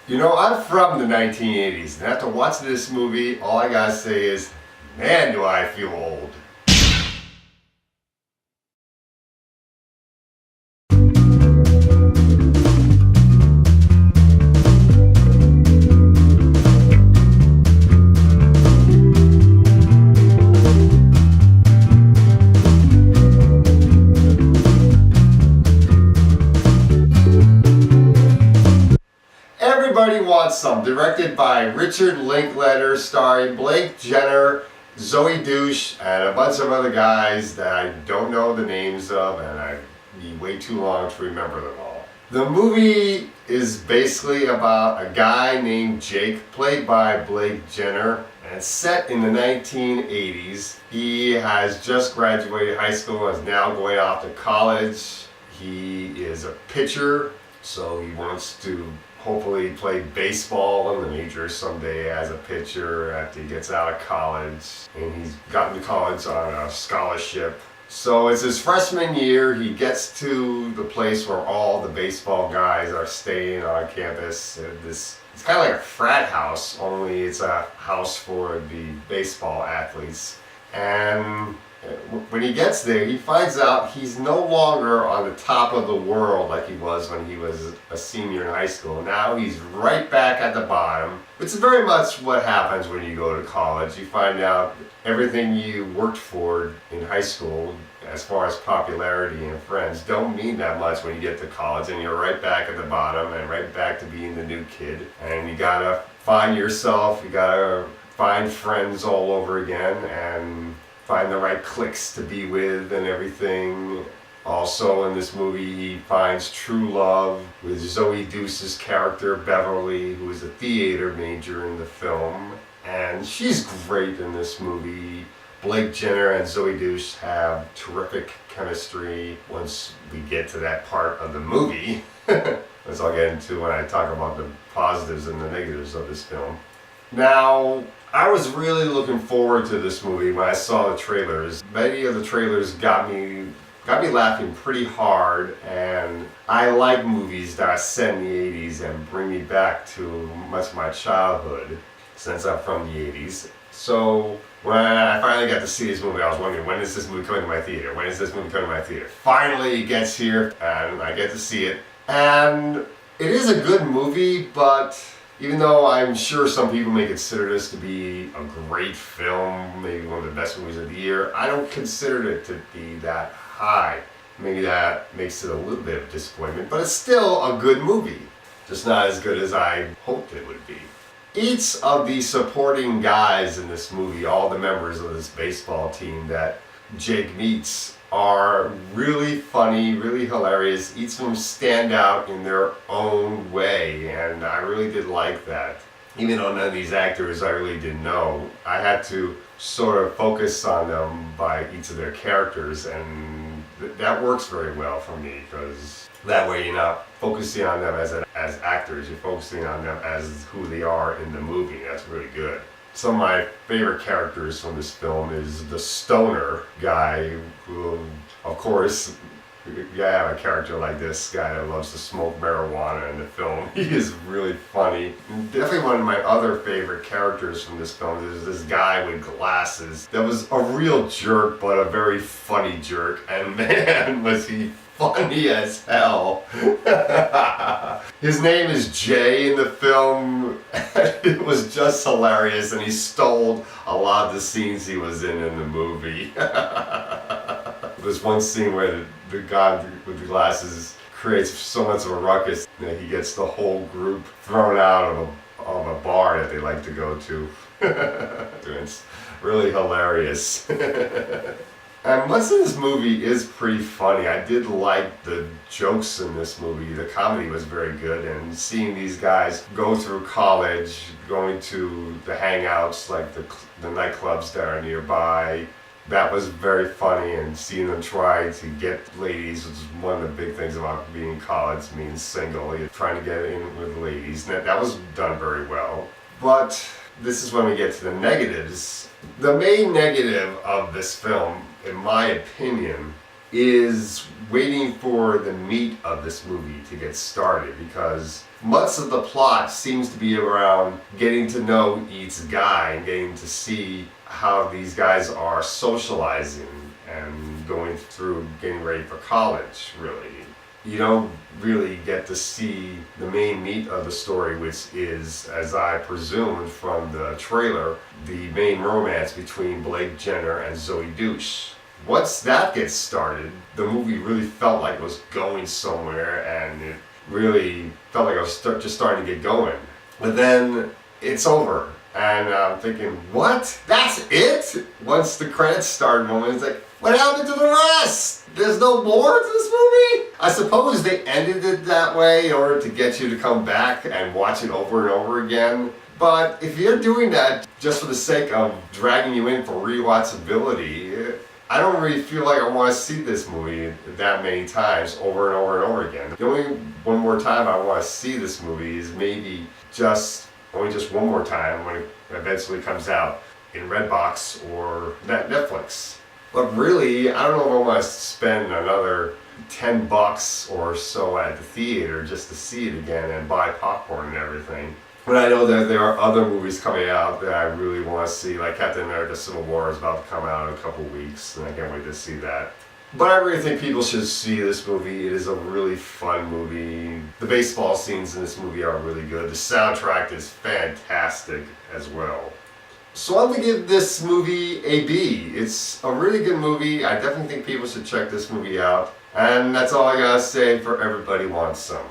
You know, I'm from the 1980s, and after watching this movie, all I gotta say is, man, do I feel old. Everybody Wants Some, directed by Richard Linklater, starring Blake Jenner, Zoe Douche, and a bunch of other guys that I don't know the names of, and I'd be way too long to remember them all. The movie is basically about a guy named Jake, played by Blake Jenner, and it's set in the 1980s. He has just graduated high school and is now going off to college. He is a pitcher, so he wants to hopefully play baseball in the majors someday as a pitcher after he gets out of college. And he's gotten to college on a scholarship. So it's his freshman year. He gets to the place where all the baseball guys are staying on campus. It's kind of like a frat house, only it's a house for the baseball athletes. And when he gets there, he finds out he's no longer on the top of the world like he was when he was a senior in high school. Now he's right back at the bottom, which is very much what happens when you go to college. You find out everything you worked for in high school, as far as popularity and friends, don't mean that much when you get to college, and you're right back at the bottom and right back to being the new kid. And you gotta find yourself, you gotta find friends all over again, and find the right cliques to be with and everything. Also in this movie, he finds true love with Zoe Douce's character, Beverly, who is a theater major in the film. And she's great in this movie. Blake Jenner and Zoe Douce have terrific chemistry once we get to that part of the movie. As I'll get into when I talk about the positives and the negatives of this film. Now, I was really looking forward to this movie when I saw the trailers. Many of the trailers got me laughing pretty hard, and I like movies that are set in the 80s and bring me back to much of my childhood, since I'm from the 80s. So when I finally got to see this movie, I was wondering, when is this movie coming to my theater? When is this movie coming to my theater? Finally it gets here, and I get to see it. And it is a good movie, but even though I'm sure some people may consider this to be a great film, maybe one of the best movies of the year, I don't consider it to be that high. Maybe that makes it a little bit of disappointment, but it's still a good movie. Just not as good as I hoped it would be. Each of the supporting guys in this movie, all the members of this baseball team that Jake meets, are really funny, really hilarious. Each of them stand out in their own way, and I really did like that. Even though none of these actors I really didn't know, I had to sort of focus on them by each of their characters, and that works very well for me, because that way you're not focusing on them as actors, you're focusing on them as who they are in the movie. That's really good. Some of my favorite characters from this film is the stoner guy, who, of course, you gotta have a character like this guy that loves to smoke marijuana in the film. He is really funny. And definitely one of my other favorite characters from this film is this guy with glasses that was a real jerk, but a very funny jerk. And man, was he funny as hell. His name is Jay in the film. It was just hilarious, and he stole a lot of the scenes he was in the movie. There's one scene where the guy with the glasses creates so much of a ruckus that he gets the whole group thrown out of a bar that they like to go to. It's really hilarious. And most of this movie is pretty funny. I did like the jokes in this movie. The comedy was very good, and seeing these guys go through college, going to the hangouts, like the nightclubs that are nearby, that was very funny. And seeing them try to get ladies, which is one of the big things about being in college, being single, you're trying to get in with ladies. And that was done very well. But this is when we get to the negatives. The main negative of this film, in my opinion, is waiting for the meat of this movie to get started, because much of the plot seems to be around getting to know each guy and getting to see how these guys are socializing and going through getting ready for college, really. You don't really get to see the main meat of the story, which is, as I presumed from the trailer, the main romance between Blake Jenner and Zoe Douche. Once that gets started, the movie really felt like it was going somewhere, and it really felt like I was just starting to get going. But then it's over, and I'm thinking, what? That's it? Once the credits started, it's like, what happened to the rest? There's no more to this movie? I suppose they ended it that way in order to get you to come back and watch it over and over again. But if you're doing that just for the sake of dragging you in for rewatchability, I don't really feel like I want to see this movie that many times over and over and over again. The only one more time I want to see this movie is maybe only just one more time when it eventually comes out in Redbox or Netflix. But really, I don't know if I want to spend another $10 or so at the theater just to see it again and buy popcorn and everything. But I know that there are other movies coming out that I really want to see, like Captain America Civil War is about to come out in a couple weeks, and I can't wait to see that. But I really think people should see this movie. It is a really fun movie. The baseball scenes in this movie are really good. The soundtrack is fantastic as well. So I'm going to give this movie a B. It's a really good movie. I definitely think people should check this movie out. And that's all I got to say for Everybody Wants Some.